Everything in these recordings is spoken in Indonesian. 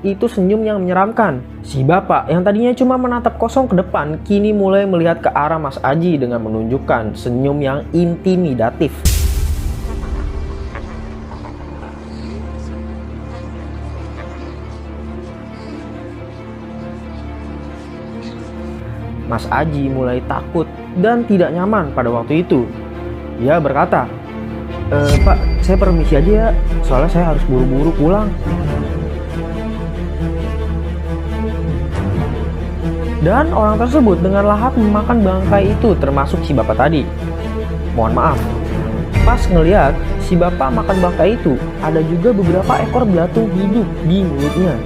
itu senyum yang menyeramkan. Si bapak yang tadinya cuma menatap kosong ke depan, kini mulai melihat ke arah Mas Aji dengan menunjukkan senyum yang intimidatif. Mas Aji mulai takut dan tidak nyaman pada waktu itu. Dia berkata, "Pak, saya permisi aja ya, soalnya saya harus buru-buru pulang." Dan orang tersebut dengan lahap memakan bangkai itu, termasuk si bapak tadi. Mohon maaf, pas ngeliat si bapak makan bangkai itu, ada juga beberapa ekor belatung hidup di mulutnya.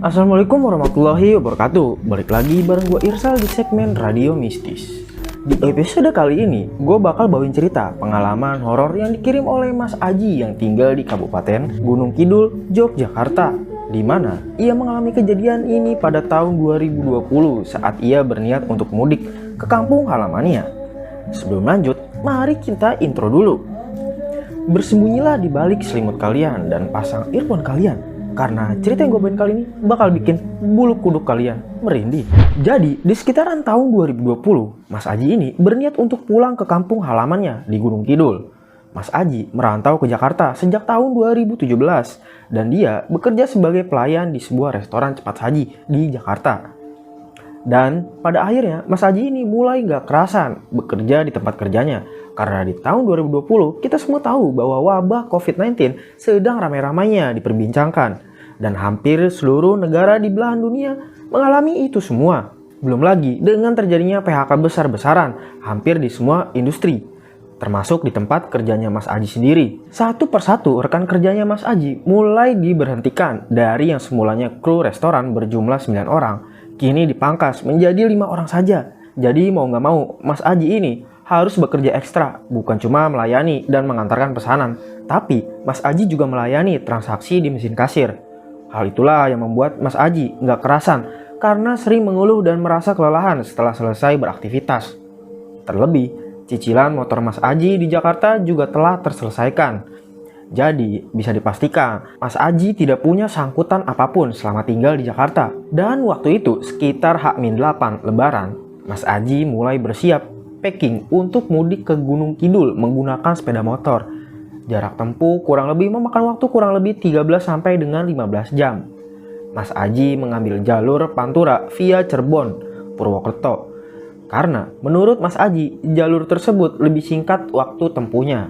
Assalamualaikum warahmatullahi wabarakatuh. Balik lagi bareng gue Irsal di segmen Radio Mistis. Di episode kali ini, gue bakal bawain cerita pengalaman horor yang dikirim oleh Mas Aji yang tinggal di Kabupaten Gunung Kidul, Yogyakarta, di mana ia mengalami kejadian ini pada tahun 2020 saat ia berniat untuk mudik ke kampung halamannya. Sebelum lanjut, mari kita intro dulu. Bersembunyilah di balik selimut kalian dan pasang earphone kalian, karena cerita yang gue bawain kali ini bakal bikin bulu kuduk kalian merinding. Jadi, di sekitaran tahun 2020, Mas Aji ini berniat untuk pulang ke kampung halamannya di Gunung Kidul. Mas Aji merantau ke Jakarta sejak tahun 2017 dan dia bekerja sebagai pelayan di sebuah restoran cepat saji di Jakarta. Dan pada akhirnya Mas Aji ini mulai gak kerasan bekerja di tempat kerjanya, karena di tahun 2020 kita semua tahu bahwa wabah COVID-19 sedang ramai-ramainya diperbincangkan, dan hampir seluruh negara di belahan dunia mengalami itu semua. Belum lagi dengan terjadinya PHK besar-besaran hampir di semua industri, termasuk di tempat kerjanya Mas Aji sendiri. Satu persatu rekan kerjanya Mas Aji mulai diberhentikan. Dari yang semulanya kru restoran berjumlah 9 orang, kini dipangkas menjadi 5 orang saja. Jadi mau nggak mau, Mas Aji ini harus bekerja ekstra, bukan cuma melayani dan mengantarkan pesanan, tapi Mas Aji juga melayani transaksi di mesin kasir. Hal itulah yang membuat Mas Aji nggak kerasan karena sering mengeluh dan merasa kelelahan setelah selesai beraktivitas. Terlebih, cicilan motor Mas Aji di Jakarta juga telah terselesaikan. Jadi, bisa dipastikan Mas Aji tidak punya sangkutan apapun selama tinggal di Jakarta. Dan waktu itu, sekitar H-8 Lebaran, Mas Aji mulai bersiap packing untuk mudik ke Gunung Kidul menggunakan sepeda motor. Jarak tempuh kurang lebih memakan waktu kurang lebih 13 sampai dengan 15 jam. Mas Aji mengambil jalur Pantura via Cirebon, Purwokerto. Karena menurut Mas Aji, jalur tersebut lebih singkat waktu tempuhnya.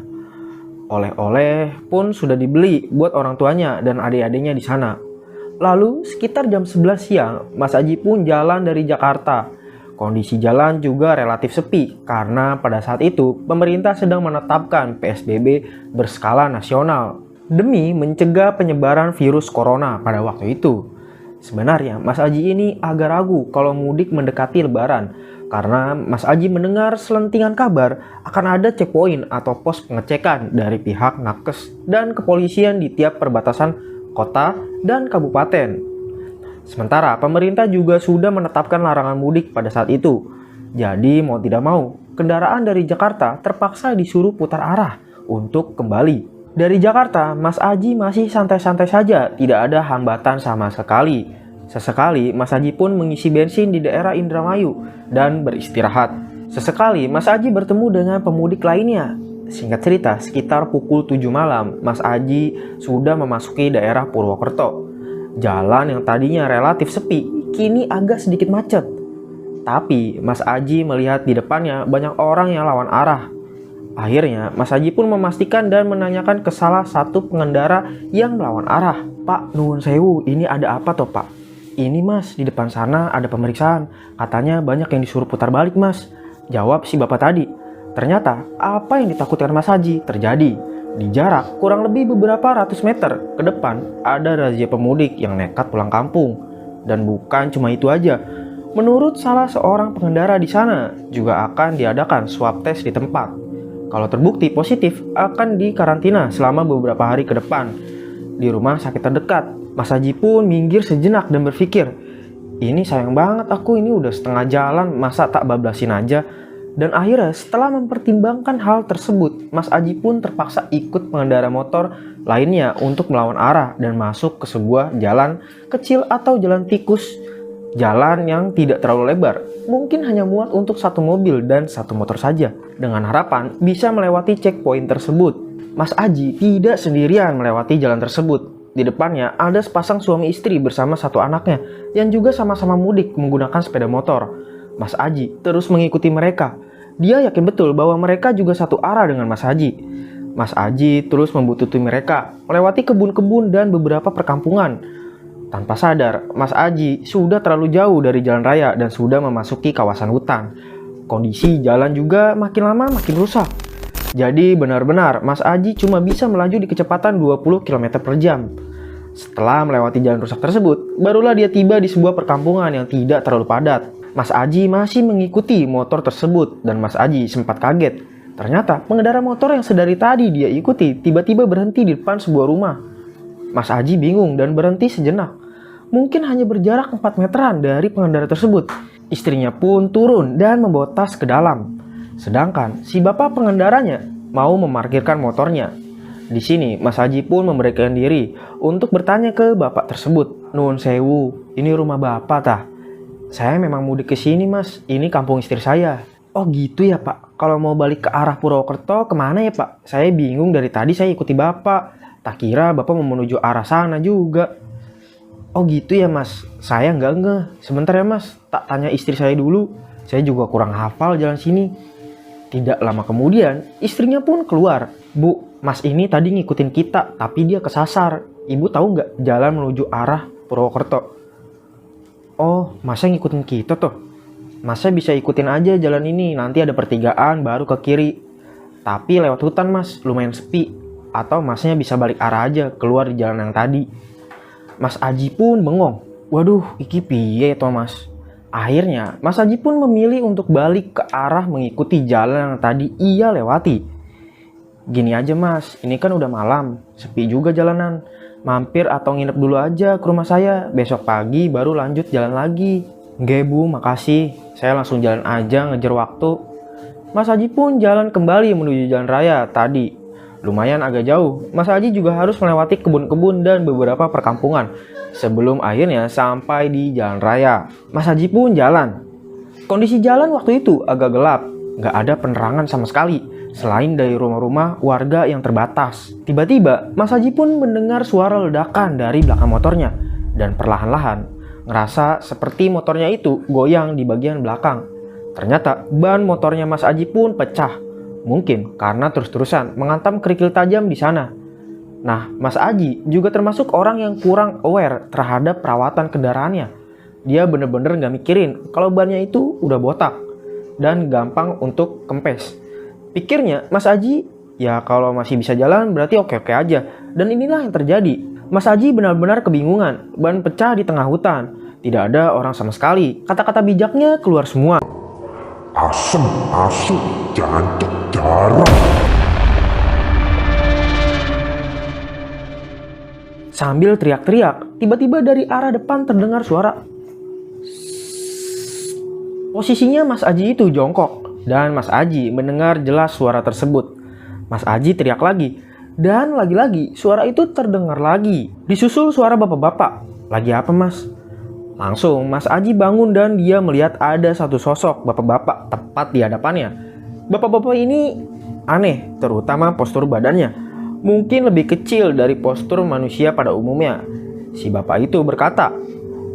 Oleh-oleh pun sudah dibeli buat orang tuanya dan adik-adiknya di sana. Lalu sekitar jam 11 siang, Mas Aji pun jalan dari Jakarta. Kondisi jalan juga relatif sepi karena pada saat itu pemerintah sedang menetapkan PSBB berskala nasional demi mencegah penyebaran virus corona pada waktu itu. Sebenarnya Mas Aji ini agak ragu kalau mudik mendekati Lebaran karena Mas Aji mendengar selentingan kabar akan ada checkpoint atau pos pengecekan dari pihak Nakes dan kepolisian di tiap perbatasan kota dan kabupaten. Sementara pemerintah juga sudah menetapkan larangan mudik pada saat itu. Jadi mau tidak mau, kendaraan dari Jakarta terpaksa disuruh putar arah untuk kembali. Dari Jakarta, Mas Aji masih santai-santai saja, tidak ada hambatan sama sekali. Sesekali Mas Aji pun mengisi bensin di daerah Indramayu dan beristirahat. Sesekali Mas Aji bertemu dengan pemudik lainnya. Singkat cerita, sekitar pukul 7 malam, Mas Aji sudah memasuki daerah Purwokerto. Jalan yang tadinya relatif sepi, kini agak sedikit macet. Tapi Mas Aji melihat di depannya banyak orang yang lawan arah. Akhirnya Mas Aji pun memastikan dan menanyakan ke salah satu pengendara yang melawan arah. "Pak, nuwun sewu, ini ada apa toh Pak?" "Ini Mas, di depan sana ada pemeriksaan. Katanya banyak yang disuruh putar balik Mas," jawab si bapak tadi. Ternyata apa yang ditakutkan Mas Aji terjadi. Di jarak kurang lebih beberapa ratus meter ke depan ada razia pemudik yang nekat pulang kampung. Dan bukan cuma itu aja. Menurut salah seorang pengendara di sana, juga akan diadakan swab test di tempat. Kalau terbukti positif, akan dikarantina selama beberapa hari ke depan di rumah sakit terdekat. Mas Haji pun minggir sejenak dan berpikir, ini sayang banget aku, ini udah setengah jalan, masa tak bablasin aja. Dan akhirnya setelah mempertimbangkan hal tersebut, Mas Haji pun terpaksa ikut pengendara motor lainnya untuk melawan arah dan masuk ke sebuah jalan kecil atau jalan tikus. Jalan yang tidak terlalu lebar, mungkin hanya muat untuk satu mobil dan satu motor saja. Dengan harapan bisa melewati checkpoint tersebut. Mas Haji tidak sendirian melewati jalan tersebut. Di depannya ada sepasang suami istri bersama satu anaknya yang juga sama-sama mudik menggunakan sepeda motor. Mas Haji terus mengikuti mereka. Dia yakin betul bahwa mereka juga satu arah dengan Mas Haji. Mas Haji terus membututi mereka, melewati kebun-kebun dan beberapa perkampungan. Tanpa sadar, Mas Haji sudah terlalu jauh dari jalan raya dan sudah memasuki kawasan hutan. Kondisi jalan juga makin lama makin rusak. Jadi benar-benar Mas Haji cuma bisa melaju di kecepatan 20 km per jam. Setelah melewati jalan rusak tersebut, barulah dia tiba di sebuah perkampungan yang tidak terlalu padat. Mas Haji masih mengikuti motor tersebut dan Mas Haji sempat kaget. Ternyata pengendara motor yang sedari tadi dia ikuti tiba-tiba berhenti di depan sebuah rumah. Mas Haji bingung dan berhenti sejenak. Mungkin hanya berjarak 4 meteran dari pengendara tersebut. Istrinya pun turun dan membawa tas ke dalam. Sedangkan si bapak pengendaranya mau memarkirkan motornya. Di sini Mas Haji pun memberikan diri untuk bertanya ke bapak tersebut. Nuwun sewu, ini rumah bapak tah? Saya memang mudik ke sini mas, ini kampung istri saya. Oh gitu ya pak, kalau mau balik ke arah Purwokerto kemana ya pak? Saya bingung dari tadi saya ikuti bapak. Tak kira bapak mau menuju arah sana juga. Oh gitu ya mas, saya nggak ngeh. Sebentar ya mas, tak tanya istri saya dulu. Saya juga kurang hafal jalan sini. Tidak lama kemudian, istrinya pun keluar. Bu, mas ini tadi ngikutin kita, tapi dia kesasar. Ibu tahu nggak jalan menuju arah Purwokerto? Oh, masa ngikutin kita tuh? Masa bisa ikutin aja jalan ini, nanti ada pertigaan baru ke kiri. Tapi lewat hutan mas, lumayan sepi. Atau masnya bisa balik arah aja, keluar di jalan yang tadi. Mas Haji pun bengong. Waduh, iki piye toh mas? Akhirnya, Mas Haji pun memilih untuk balik ke arah mengikuti jalan yang tadi ia lewati. Gini aja mas, ini kan udah malam, sepi juga jalanan. Mampir atau nginep dulu aja ke rumah saya, besok pagi baru lanjut jalan lagi. Nggak bu, makasih. Saya langsung jalan aja ngejar waktu. Mas Haji pun jalan kembali menuju jalan raya tadi. Lumayan agak jauh, Mas Haji juga harus melewati kebun-kebun dan beberapa perkampungan sebelum akhirnya sampai di jalan raya. Mas Haji pun jalan. Kondisi jalan waktu itu agak gelap, nggak ada penerangan sama sekali selain dari rumah-rumah warga yang terbatas. Tiba-tiba Mas Haji pun mendengar suara ledakan dari belakang motornya dan perlahan-lahan ngerasa seperti motornya itu goyang di bagian belakang. Ternyata ban motornya Mas Haji pun pecah. Mungkin karena terus-terusan menghantam kerikil tajam di sana. Nah, Mas Haji juga termasuk orang yang kurang aware terhadap perawatan kendaraannya. Dia bener-bener gak mikirin kalau bannya itu udah botak dan gampang untuk kempes. Pikirnya, Mas Haji, ya kalau masih bisa jalan berarti oke-oke aja. Dan inilah yang terjadi. Mas Haji benar-benar kebingungan, ban pecah di tengah hutan. Tidak ada orang sama sekali. Kata-kata bijaknya keluar semua. Asem, asu, jantung, darah. Sambil teriak-teriak, tiba-tiba dari arah depan terdengar suara. Posisinya Mas Haji itu jongkok, dan Mas Haji mendengar jelas suara tersebut. Mas Haji teriak lagi, dan lagi-lagi suara itu terdengar lagi. Disusul suara bapak-bapak. Lagi apa mas? Langsung Mas Haji bangun dan dia melihat ada satu sosok bapak-bapak tepat di hadapannya. Bapak-bapak ini aneh, terutama postur badannya. Mungkin lebih kecil dari postur manusia pada umumnya. Si bapak itu berkata,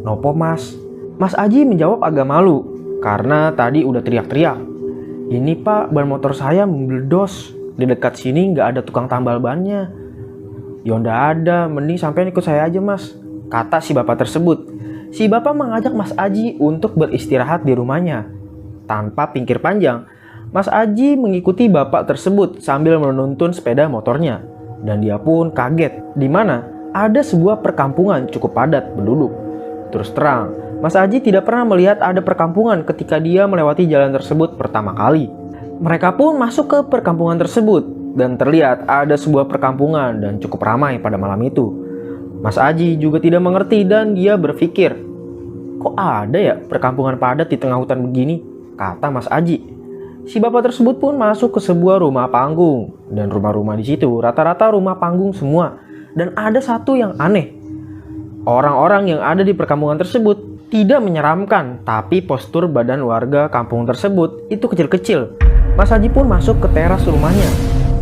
"Nopo mas?" Mas Haji menjawab agak malu karena tadi udah teriak-teriak. "Ini pak, ban motor saya meledos. Di dekat sini nggak ada tukang tambal bannya." "Ya nggak ada, mending sampean ikut saya aja mas," kata si bapak tersebut. Si bapak mengajak Mas Haji untuk beristirahat di rumahnya. Tanpa pikir panjang, Mas Haji mengikuti bapak tersebut sambil menuntun sepeda motornya. Dan dia pun kaget, di mana ada sebuah perkampungan cukup padat penduduk. Terus terang, Mas Aji tidak pernah melihat ada perkampungan ketika dia melewati jalan tersebut pertama kali. Mereka pun masuk ke perkampungan tersebut dan terlihat ada sebuah perkampungan dan cukup ramai pada malam itu. Mas Aji juga tidak mengerti dan dia berpikir, kok ada ya perkampungan padat di tengah hutan begini? Kata Mas Aji. Si bapak tersebut pun masuk ke sebuah rumah panggung dan rumah-rumah di situ rata-rata rumah panggung semua. Dan ada satu yang aneh. Orang-orang yang ada di perkampungan tersebut tidak menyeramkan, tapi postur badan warga kampung tersebut itu kecil-kecil. Mas Haji pun masuk ke teras rumahnya.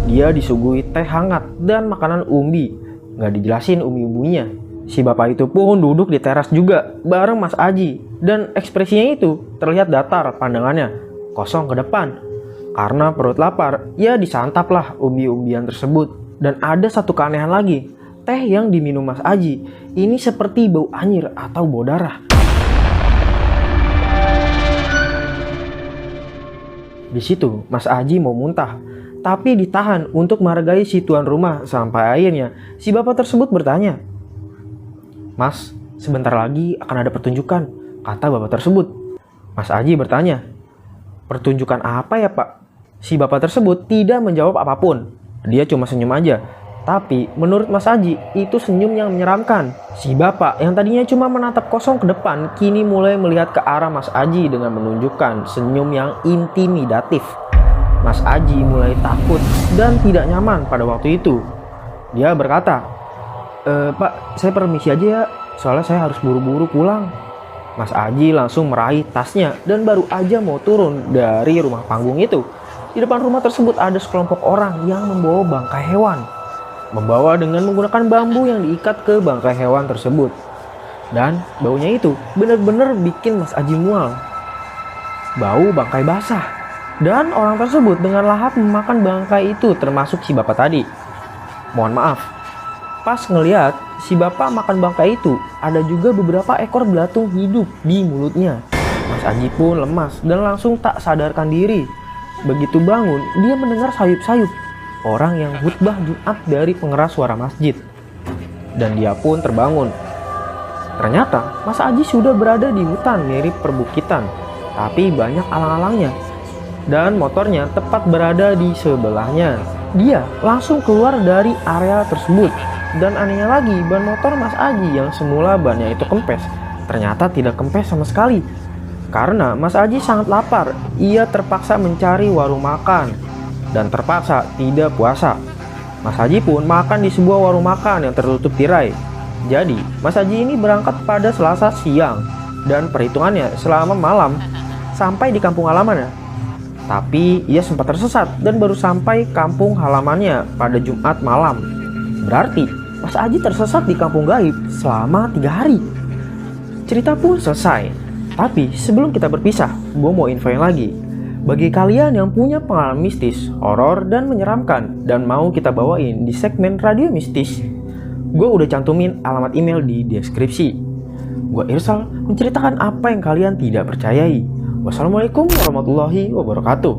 Dia disuguhi teh hangat dan makanan umbi. Nggak dijelasin umbi-umbinya. Si bapak itu pun duduk di teras juga bareng Mas Aji. Dan ekspresinya itu terlihat datar pandangannya, kosong ke depan. Karena perut lapar, ya disantaplah umbi-umbian tersebut. Dan ada satu keanehan lagi. Teh yang diminum Mas Aji ini seperti bau anyir atau bau darah. Di situ Mas Aji mau muntah, tapi ditahan untuk menghargai si tuan rumah sampai akhirnya si bapak tersebut bertanya, "Mas, sebentar lagi akan ada pertunjukan," kata bapak tersebut. Mas Aji bertanya, "Pertunjukan apa ya Pak?" Si bapak tersebut tidak menjawab apapun. Dia cuma senyum aja. Tapi menurut Mas Aji itu senyum yang menyeramkan. Si bapak yang tadinya cuma menatap kosong ke depan kini mulai melihat ke arah Mas Aji dengan menunjukkan senyum yang intimidatif. Mas Aji mulai takut dan tidak nyaman pada waktu itu. Dia berkata, "Pak, saya permisi aja ya, soalnya saya harus buru-buru pulang." Mas Aji langsung meraih tasnya dan baru aja mau turun dari rumah panggung itu. Di depan rumah tersebut ada sekelompok orang yang membawa bangkai hewan. Membawa dengan menggunakan bambu yang diikat ke bangkai hewan tersebut. Dan baunya itu benar-benar bikin Mas Aji mual. Bau bangkai basah. Dan orang tersebut dengan lahap memakan bangkai itu termasuk si bapak tadi. Mohon maaf, pas ngeliat si bapak makan bangkai itu ada juga beberapa ekor belatung hidup di mulutnya. Mas Aji pun lemas dan langsung tak sadarkan diri. Begitu bangun, dia mendengar sayup-sayup orang yang khutbah Jumat dari pengeras suara masjid. Dan dia pun terbangun. Ternyata Mas Aji sudah berada di hutan mirip perbukitan, tapi banyak alang-alangnya. Dan motornya tepat berada di sebelahnya. Dia langsung keluar dari area tersebut. Dan anehnya lagi, ban motor Mas Aji yang semula bannya itu kempes, ternyata tidak kempes sama sekali. Karena Mas Aji sangat lapar, ia terpaksa mencari warung makan. Dan terpaksa tidak puasa. Mas Haji pun makan di sebuah warung makan yang tertutup tirai. Jadi Mas Haji ini berangkat pada Selasa siang dan perhitungannya selama malam sampai di kampung halamannya. Tapi ia sempat tersesat dan baru sampai kampung halamannya pada Jumat malam. Berarti Mas Haji tersesat di kampung gaib selama 3 hari. Cerita pun selesai. Tapi sebelum kita berpisah, gue mau infoin lagi. Bagi kalian yang punya pengalaman mistis, horor, dan menyeramkan dan mau kita bawain di segmen Radio Mistis, gue udah cantumin alamat email di deskripsi. Gue Irsal menceritakan apa yang kalian tidak percayai. Wassalamualaikum warahmatullahi wabarakatuh.